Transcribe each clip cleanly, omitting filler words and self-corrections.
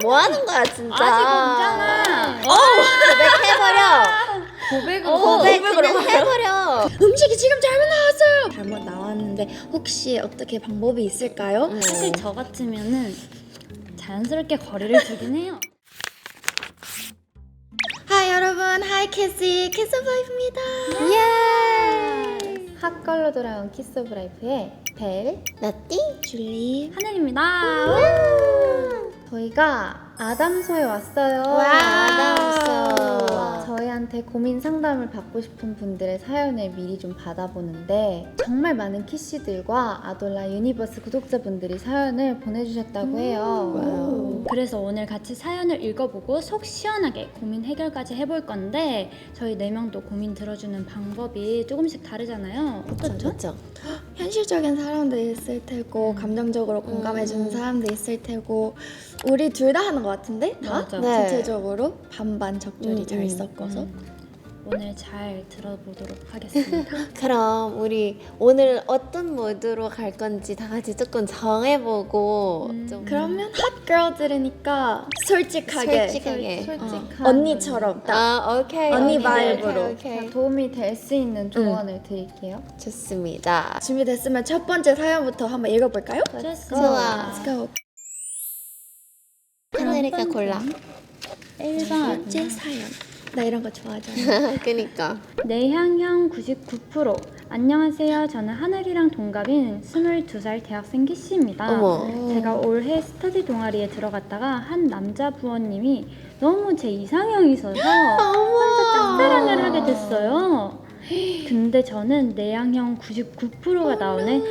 뭐 하는 거야 진짜. 아직 없잖아. 고백해버려. 고백은 고백 그냥 해버려. 음식이 지금 잘못 나왔어요. 잘못 나왔는데 혹시 어떻게 방법이 있을까요? 사실 저 같으면은 자연스럽게 거리를 두긴 해요. 하이 여러분, 하이 캐시, 키스 오브 라이프입니다. 예. 핫걸로 돌아온 키스 오브 라이프의 벨, 나띠. 줄리. 하늘입니다. 저희가 아담소에 왔어요. 아담소. 저희한테 고민 상담을 받고 싶은 분들의 사연을 미리 좀 받아보는데 정말 많은 키씨들과 아돌라 유니버스 구독자분들이 사연을 보내주셨다고 해요. 와우. 그래서 오늘 같이 사연을 읽어보고 속 시원하게 고민 해결까지 해볼 건데 저희 4명도 고민 들어주는 방법이 조금씩 다르잖아요. 어떻죠? 그렇죠. 현실적인 사람도 있을 테고 감정적으로 공감해주는 사람도 있을 테고 우리 둘 다 하는 것 같은데? 다? 맞아. 네. 전체적으로 반반 적절히 잘 섞어서 오늘 잘 들어보도록 하겠습니다. 그럼 우리 오늘 어떤 모드로 갈 건지 다 같이 조금 정해보고 좀 그러면 핫걸 들으니까 솔직하게 솔직한 언니처럼 딱 오케이 언니 오케이, 바이브로 오케이. 도움이 될 수 있는 조언을 드릴게요. 좋습니다. 준비됐으면 첫 번째 사연부터 한번 읽어볼까요? 좋아. Let's go. 하늘이가 골라. 1번 번째 사연. 나 이런 거 좋아하잖아. 그니까. 내향형 99%. 안녕하세요. 저는 하늘이랑 동갑인 22살 대학생 키씨입니다. 어머. 제가 올해 스터디 동아리에 들어갔다가 한 남자 부원님이 너무 제 이상형이셔서 혼자 짝사랑을 하게 됐어요. 근데 저는 내향형 99%가 나오는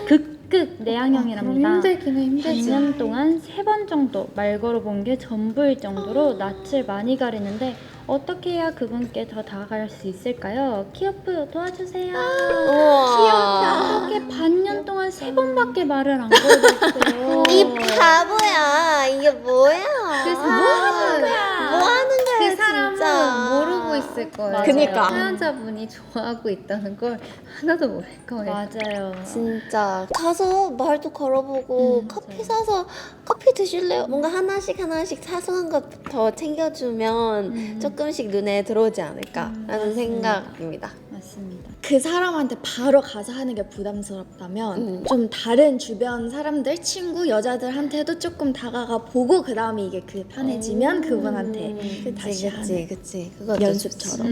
극 내향형이랍니다. 힘들긴 해, 힘들지. 100년 동안 3번 정도 말 걸어본 게 전부일 정도로 낯을 많이 가리는데 어떻게 해야 그분께 더 다가갈 수 있을까요? 키오프 도와주세요. 우와. 어떻게 반년 동안 3번밖에 말을 안 걸어봤어요. 이 바보야. 이게 뭐야? 그래서 뭐 하는 거야? 뭐 하는 거야 그 사람은 진짜. 모르고 있을 거예요. 맞아요. 그니까. 사연자분이 좋아하고 있다는 걸 하나도 모를 거예요. 맞아요. 진짜 가서 말도 걸어보고 커피 사서 커피 드실래요? 뭔가 하나씩 사소한 것 더 챙겨주면 조금씩 눈에 들어오지 않을까라는 생각입니다. 맞습니다. 그 사람한테 바로 가서 하는 게 부담스럽다면 좀 다른 주변 사람들, 친구, 여자들한테도 조금 다가가 보고 그 다음에 이게 그 편해지면 그분한테 다시 하는 그치. 그것도 연습처럼.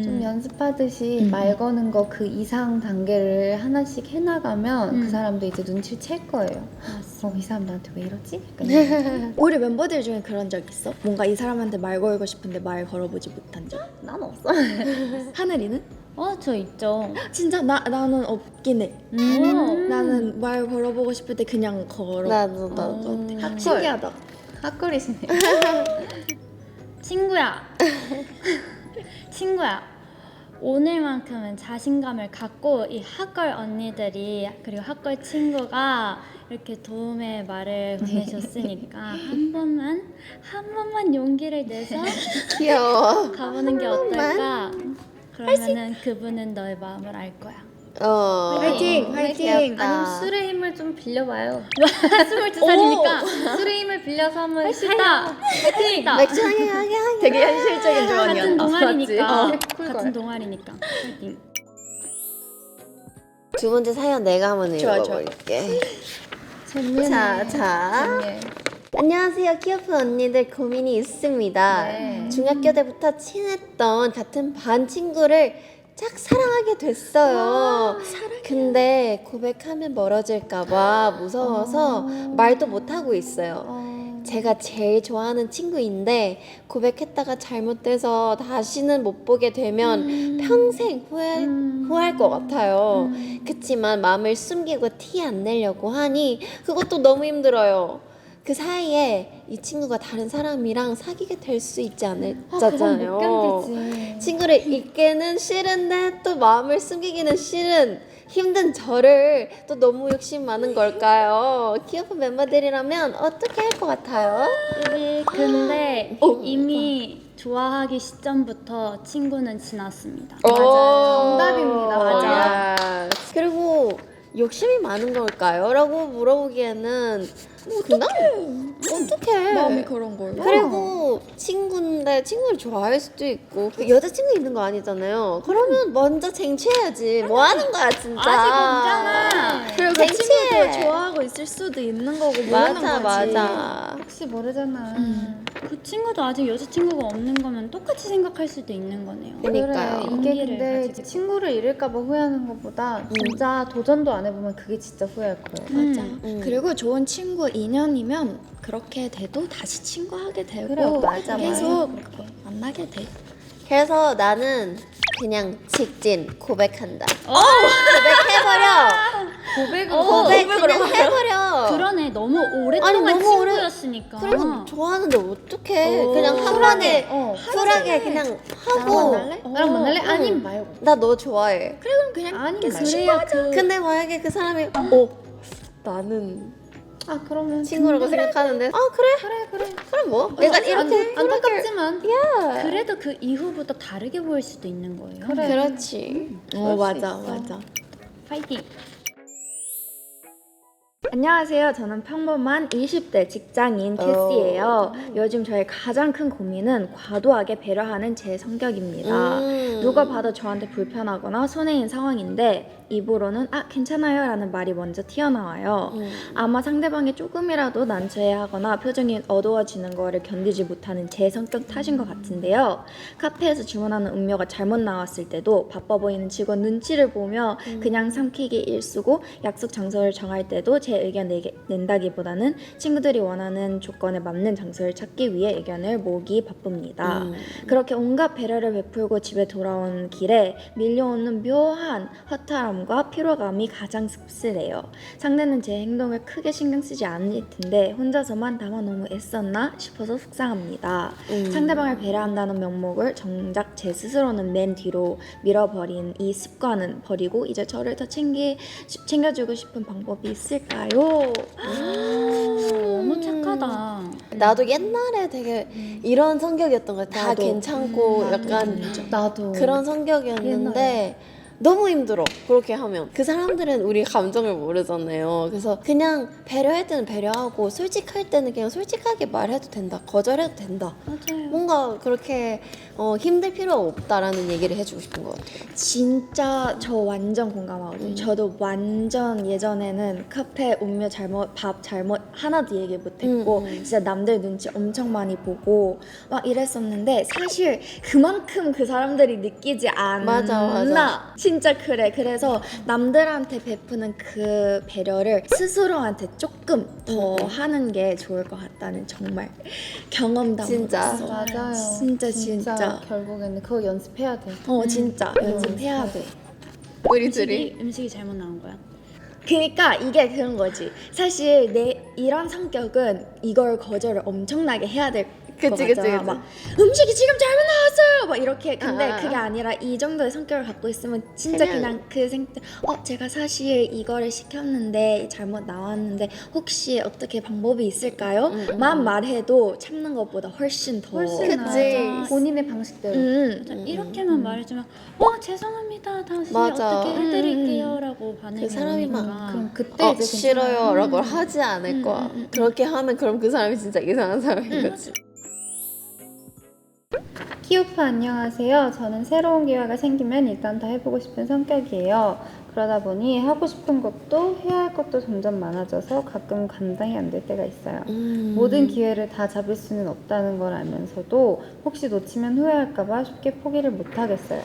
좀 연습하듯이 말 거는 거 그 이상 단계를 하나씩 해나가면 그 사람도 이제 눈치를 챌 거예요. 이 사람 나한테 왜 이러지? 약간 우리 멤버들 중에 그런 적 있어? 뭔가 이 사람한테 말 걸고 싶은데 말 걸어보지 못한 적? 난 없어. 하늘이는? 저 있죠. 진짜 나는 없긴 해. 나는 말 걸어보고 싶을 때 그냥 걸어. 나도. 신기하다. 핫걸이시네. 친구야. 오늘만큼은 자신감을 갖고 이 핫걸 언니들이 그리고 핫걸 친구가 이렇게 도움의 말을 건네줬으니까 한 번만 용기를 내서 귀여워. 가보는 게 어떨까? 그러면은 그분은 너의 마음을 알 거야. 화이팅! 화이팅! 아니면 술의 힘을 좀 빌려봐요. 22살이니까 술의 힘을 빌려서 한번 할 수 있다. 화이팅! 맥주 하게. 되게 현실적인 같은 동아리니까. 맞지? 같은 동아리니까. 화이팅! 두 번째 사연 내가 한번 좋아. 읽어볼게. 재미있네. 자. 안녕하세요. 키오프 언니들 고민이 있습니다. 네. 중학교 때부터 친했던 같은 반 친구를 짝사랑하게 됐어요. 근데 고백하면 멀어질까봐 무서워서 말도 못하고 있어요. 제가 제일 좋아하는 친구인데 고백했다가 잘못돼서 다시는 못 보게 되면 평생 후회할 것 같아요. 그치만 마음을 숨기고 티 안 내려고 하니 그것도 너무 힘들어요. 그 사이에 이 친구가 다른 사람이랑 사귀게 될 수 있지 않을까잖아요. 못 견디지. 친구를 잊기는 싫은데 또 마음을 숨기기는 싫은 힘든 저를 또 너무 욕심 많은 걸까요? 키오프 멤버들이라면 어떻게 할 것 같아요? 근데 이미 좋아하기 시점부터 친구는 지났습니다. 맞아요. 정답입니다. 맞아. 그리고 욕심이 많은 걸까요? 라고 물어보기에는 어떡해. 마음이 그런 걸. 그리고 친구인데 친구를 좋아할 수도 있고 여자친구 있는 거 아니잖아요. 그러면 먼저 쟁취해야지. 뭐 하는 거야 진짜. 아직 없잖아. 그리고 그 쟁취해. 친구도 좋아하고 있을 수도 있는 거고 모르는 맞아 거지. 맞아. 혹시 모르잖아. 그 친구도 아직 여자친구가 없는 거면 똑같이 생각할 수도 있는 거네요. 그러니까요. 그래, 이게 용기를 근데 가지고. 친구를 잃을까봐 후회하는 것보다 진짜 도전도 안 해보면 그게 진짜 후회할 거예요. 맞아. 그리고 좋은 친구 인연이면 그렇게 돼도 다시 친구하게 되고 그래, 맞아, 계속 만나게 돼. 그래서 나는 그냥 직진 고백한다. 어! 고백해버려. 어, 고백 그냥 해버려. 그러네. 너무 오랫동안 아니, 너무 오래- 친구였으니까. 그래서 좋아하는데 어떡해. 그냥 한 번에 쿨하게 그냥 나랑 하고 만날래? 나랑 만날래? 응. 아님 말고. 나 너 좋아해. 그럼 그냥 아니면 계속 그래야 그 근데 만약에 그 사람이 나는 아 그러면 친구라고 생각하는데 그래 그럼 뭐 내가 이렇게 안타깝지만 그래도 그 이후부터 다르게 보일 수도 있는 거예요. 그래. 그렇지. 맞아. 파이팅. 안녕하세요. 저는 평범한 20대 직장인 캐시예요. 요즘 저의 가장 큰 고민은 과도하게 배려하는 제 성격입니다. 누가 봐도 저한테 불편하거나 손해인 상황인데 입으로는 괜찮아요 라는 말이 먼저 튀어나와요. 아마 상대방이 조금이라도 난처해하거나 표정이 어두워지는 거를 견디지 못하는 제 성격 탓인 것 같은데요. 카페에서 주문하는 음료가 잘못 나왔을 때도 바빠 보이는 직원 눈치를 보며 그냥 삼키기 일쑤고 약속 장소를 정할 때도 제 의견 낸다기보다는 친구들이 원하는 조건에 맞는 장소를 찾기 위해 의견을 모으기 바쁩니다. 그렇게 온갖 배려를 베풀고 집에 돌아온 길에 밀려오는 묘한 허탈함과 피로감이 가장 씁쓸해요. 상대는 제 행동을 크게 신경 쓰지 않을 텐데 혼자서만 나만 너무 애썼나 싶어서 속상합니다. 상대방을 배려한다는 명목을 정작 제 스스로는 맨 뒤로 밀어버린 이 습관은 버리고 이제 저를 더 챙겨주고 싶은 방법이 있을까요? 너무 착하다. 나도 옛날에 되게 이런 성격이었던 거 다 나도. 괜찮고 약간 나도 그런 성격이었는데 너무 힘들어 그렇게 하면. 그 사람들은 우리 감정을 모르잖아요. 그래서 그냥 배려할 때는 배려하고 솔직할 때는 그냥 솔직하게 말해도 된다, 거절해도 된다. 맞아요. 뭔가 그렇게 힘들 필요가 없다라는 얘기를 해주고 싶은 것 같아요. 진짜 저 완전 공감하거든요. 저도 완전 예전에는 카페 음료 잘못, 밥 잘못 하나도 얘기 못했고 진짜 남들 눈치 엄청 많이 보고 막 이랬었는데 사실 그만큼 그 사람들이 느끼지 않나. 맞아. 진짜 그래. 그래서 남들한테 베푸는 그 배려를 스스로한테 조금 더 하는 게 좋을 것 같다는 정말 경험담으로서. 진짜. 맞아요. 진짜. 결국에는 그거 연습해야 돼. 진짜 연습해야 돼. 우리 둘이 음식이 잘못 나온 거야. 그러니까 이게 그런 거지. 사실 내 이런 성격은 이걸 거절을 엄청나게 해야 될 그치. 거잖아. 막 음식이 지금 잘못 나왔어요. 막 이렇게. 근데 아. 그게 아니라 이 정도의 성격을 갖고 있으면 진짜 그냥 그 제가 사실 이거를 시켰는데 잘못 나왔는데 혹시 어떻게 방법이 있을까요? 만 말해도 참는 것보다 훨씬 더. 그치. 맞아. 본인의 방식대로. 이렇게만 말해주면 죄송합니다. 다시 맞아. 어떻게 해드릴게요 라고 반응이 그 사람이 막 오니까. 그럼 그때 이제 싫어요 라고 하지 않을 거야. 그렇게 하면 그럼 그 사람이 진짜 이상한 사람인 거지. 키오프 안녕하세요. 저는 새로운 기회가 생기면 일단 다 해보고 싶은 성격이에요. 그러다 보니 하고 싶은 것도 해야 할 것도 점점 많아져서 가끔 감당이 안 될 때가 있어요. 모든 기회를 다 잡을 수는 없다는 걸 알면서도 혹시 놓치면 후회할까봐 쉽게 포기를 못하겠어요.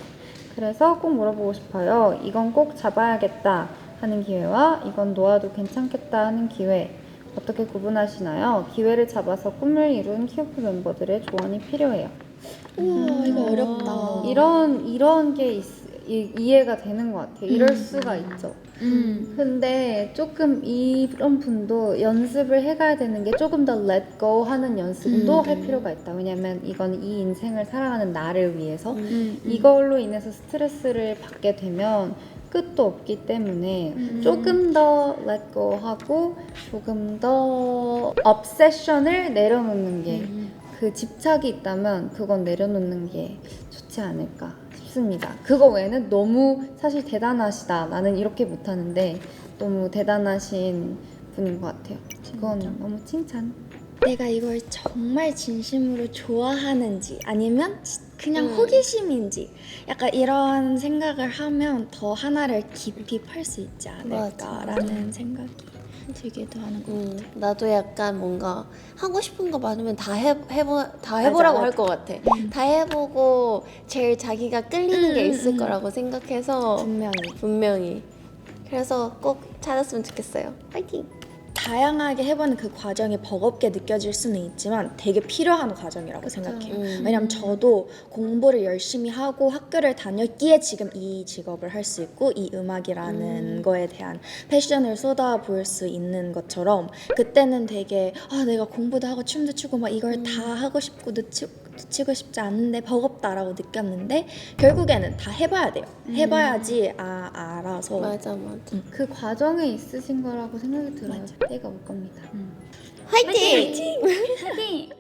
그래서 꼭 물어보고 싶어요. 이건 꼭 잡아야겠다 하는 기회와 이건 놓아도 괜찮겠다 하는 기회. 어떻게 구분하시나요? 기회를 잡아서 꿈을 이룬 키오프 멤버들의 조언이 필요해요. 우와 이거 어렵다. 이런 게 이해가 되는 것 같아요. 이럴 수가 있죠. 근데 조금 이런 분도 연습을 해가야 되는 게 조금 더 let go 하는 연습도 할 필요가 있다. 왜냐면 이건 이 인생을 살아가는 나를 위해서 이걸로 인해서 스트레스를 받게 되면 끝도 없기 때문에 조금 더 let go 하고 조금 더 obsession을 내려놓는 게 그 집착이 있다면 그건 내려놓는 게 좋지 않을까 싶습니다. 그거 외에는 너무 사실 대단하시다. 나는 이렇게 못하는데 너무 대단하신 분인 것 같아요. 그건 너무 칭찬. 내가 이걸 정말 진심으로 좋아하는지 아니면 그냥 음. 호기심인지 약간 이런 생각을 하면 더 하나를 깊이 팔 수 있지 않을까라는 생각이 들기도 하는 것 같아. 나도 약간 뭔가 하고 싶은 거 많으면 다 해보라고 할 것 같아. 다 해보고 제일 자기가 끌리는 게 있을 거라고 생각해서 분명히. 그래서 꼭 찾았으면 좋겠어요. 파이팅! 다양하게 해보는 그 과정이 버겁게 느껴질 수는 있지만 되게 필요한 과정이라고 생각해요. 왜냐면 저도 공부를 열심히 하고 학교를 다녔기에 지금 이 직업을 할 수 있고 이 음악이라는 거에 대한 패션을 쏟아부을 수 있는 것처럼 그때는 되게 내가 공부도 하고 춤도 추고 막 이걸 다 하고 싶고 놓치고 싶지 않은데 버겁다라고 느꼈는데 결국에는 다 해봐야 돼요. 해봐야지 알아서. 맞아. 그 과정에 있으신 거라고 생각이 들어요. 때가 올 겁니다. 화이팅! 파이팅!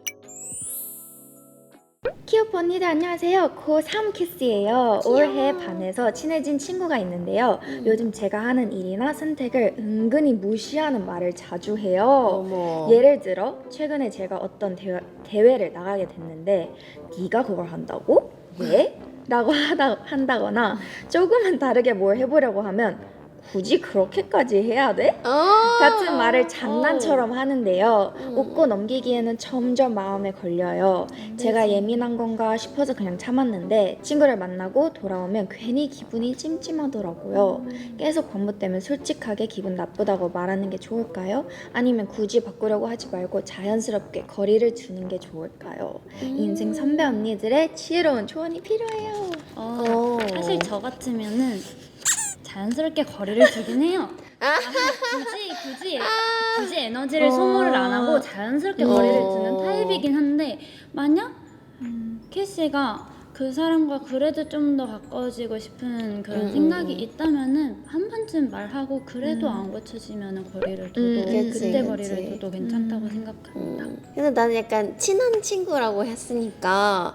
키오프 언니들 안녕하세요. 고3 키스예요. 올해 반에서 친해진 친구가 있는데요. 요즘 제가 하는 일이나 선택을 은근히 무시하는 말을 자주 해요. 어머. 예를 들어 최근에 제가 어떤 대회를 나가게 됐는데 네가 그걸 한다고? 왜? 라고 한다거나 조금은 다르게 뭘 해보려고 하면 굳이 그렇게까지 해야 돼? 같은 말을 장난처럼 하는데요. 웃고 넘기기에는 점점 마음에 걸려요. 제가 예민한 건가 싶어서 그냥 참았는데 친구를 만나고 돌아오면 괜히 기분이 찜찜하더라고요. 계속 반복되면 솔직하게 기분 나쁘다고 말하는 게 좋을까요? 아니면 굳이 바꾸려고 하지 말고 자연스럽게 거리를 두는 게 좋을까요? 인생 선배 언니들의 지혜로운 조언이 필요해요. 사실 저 같으면은 자연스럽게 거리를 두긴 해요. 굳이 에너지를 소모를 안 하고 자연스럽게 거리를 두는 타입이긴 한데 만약 캐시가 그 사람과 그래도 좀 더 가까워지고 싶은 그런 생각이 있다면은 한 번쯤 말하고 그래도 안 고쳐지면은 거리를 둬도 그때 거리를 둬도 괜찮다고 생각합니다. 근데 나는 약간 친한 친구라고 했으니까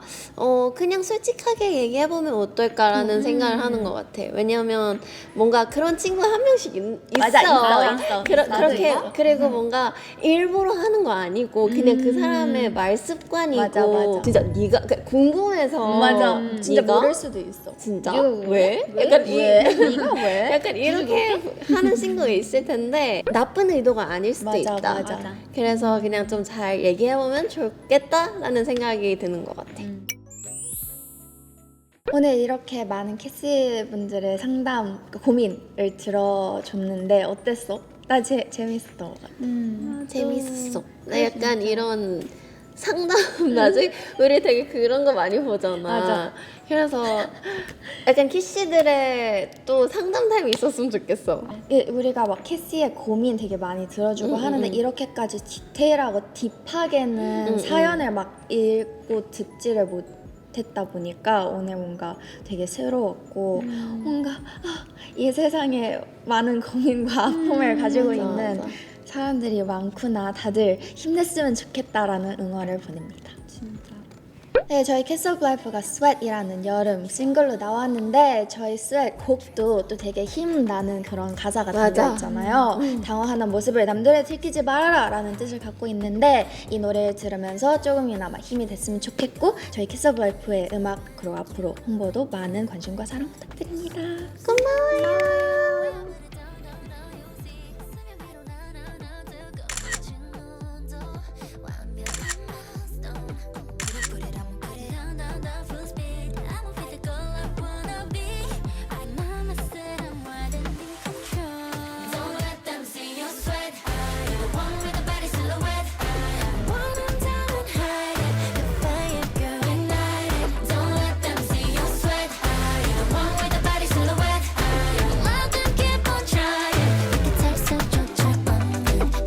그냥 솔직하게 얘기해보면 어떨까라는 생각을 하는 것 같아. 왜냐면 뭔가 그런 친구 한 명씩 있어. 있어. 그렇게 그리고 뭔가 일부러 하는 거 아니고 그냥 그 사람의 말 습관이고 맞아. 진짜 네가 그러니까 궁금해서 진짜 네가? 모를 수도 있어. 진짜? 이거 왜? 약간 네가 왜? 약간 이렇게 하는 친구가 있을 텐데 나쁜 의도가 아닐 수도 있다. 맞아. 그래서 그냥 좀 잘 얘기해보면 좋겠다라는 생각이 드는 것 같아. 오늘 이렇게 많은 캐시 분들의 상담, 고민을 들어줬는데 어땠어? 나 재밌었던 것 같아. 재밌었어. 나 약간 이런 상담 나중에 우리 되게 그런 거 많이 보잖아. 맞아. 그래서 약간 키씨들의 또 상담 타임이 있었으면 좋겠어. 우리가 막 캐시의 고민 되게 많이 들어주고 하는데 이렇게까지 디테일하고 딥하게는 사연을 막 읽고 듣지를 못했다 보니까 오늘 뭔가 되게 새로웠고 뭔가 이 세상에 많은 고민과 아픔을 가지고 있는 맞아. 사람들이 많구나. 다들 힘냈으면 좋겠다라는 응원을 보냅니다. 진짜. 네, 저희 키스 오브 라이프가 Sweat이라는 여름 싱글로 나왔는데 저희 Sweat 곡도 또 되게 힘나는 그런 가사가 맞아. 담겨있잖아요. 당황하는 모습을 남들에 들키지 말아라 라는 뜻을 갖고 있는데 이 노래를 들으면서 조금이나마 힘이 됐으면 좋겠고 저희 키스 오브 라이프의 음악으로 앞으로 홍보도 많은 관심과 사랑 부탁드립니다. 고마워요.